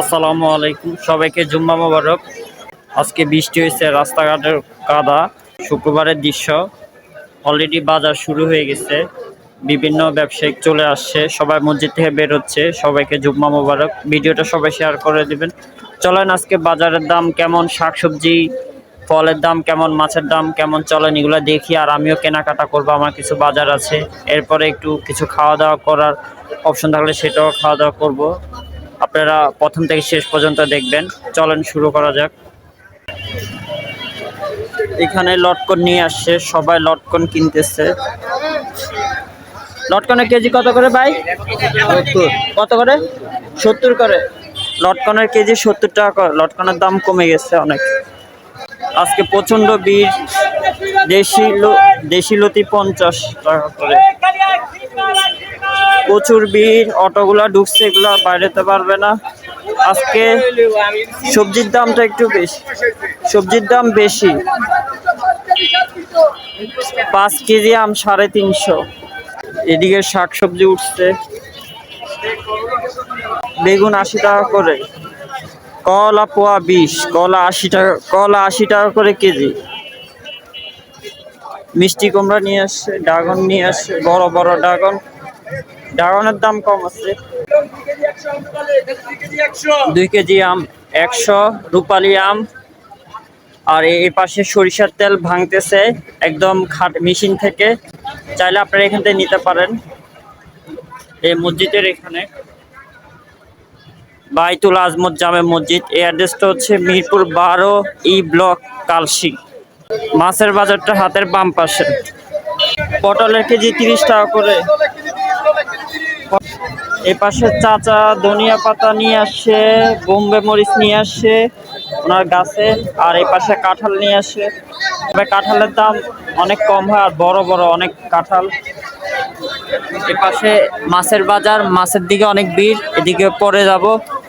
আসসালামু আলাইকুম, সবাইকে জুম্মা মোবারক। আজকে বৃষ্টি হয়েছে, রাস্তাঘাটের কাদা। শুক্রবারের দৃশ্য। অলরেডি বাজার শুরু হয়ে গেছে, বিভিন্ন ব্যবসায়িক চলে আসছে, সবাই মসজিদ থেকে বের হচ্ছে। সবাইকে জুম্মা মোবারক। ভিডিওটা সবাই শেয়ার করে দিবেন। চলেন আজকে বাজারের দাম কেমন, শাকসবজি ফলের দাম কেমন, মাছের দাম কেমন, চলেন এগুলো দেখি। আর আমিও কেনাকাটা করবো, আমার কিছু বাজার আছে। এরপরে একটু কিছু খাওয়া দাওয়া করার অপশন থাকলে সেটাও খাওয়া দাওয়া করবো। আপনারা প্রথম থেকে শেষ পর্যন্ত দেখবেন। চলেন শুরু করা যাক। এখানে লটকন নিয়ে আসছে, সবাই লটকন কিনতেছে। লটকনের কেজি কত করে ভাই? 70। কত করে? 70 করে। লটকনের কেজি 70 টাকা করে। লটকনের দাম কমে গেছে অনেক। আজকে প্রচন্ড ভিড়। দেশি লতি 50 টাকা করে। প্রচুর ভিড়, অটোগুলা ঢুকছে, এগুলা বাইরেতে পারবে না। আজকে সবজির দামটা একটু বেশি, সবজির দাম বেশি। 5 কেজি আম 350। এদিকে শাকসবজি উঠছে। বেগুন 80 টাকা করে। কলা পোয়া 20, কলা 80 টাকা, কলা 80 টাকা করে কেজি। মিষ্টি কুমড়া নিয়ে আসছে, ড্রাগন নিয়ে আসছে, বড় বড় ড্রাগন। ড্রাগনের দাম কম আছে। 2 কেজি আম 100, রূপালি আম। আর এই পাশে সরিষার তেল ভাঙতেছে একদম মেশিন থেকে। চাইলে আপনারা এখান থেকে নিতে পারেন। এই মসজিদের এখানে বাইতুল আজমত জামে মসজিদ। এই অ্যাড্রেসটা হচ্ছে মিরপুর 12 ব্লক, কালশি। মাছের বাজারটা হাতের বাম পাশে। পটলের কেজি 30 টাকা করে। এই পাশে চাচা ধনিয়া পাতা নিয়ে আসছে, বোম্বে মরিচ নিয়ে আসছে ওনার গাছে। আর এই পাশে কাঁঠাল নিয়ে আসে। তবে কাঁঠালের দাম অনেক কম হয়, আর বড় বড় অনেক কাঁঠাল। এ পাশে মাছের বাজার, মাছের দিকে অনেক ভিড়, এদিকে পরে যাব।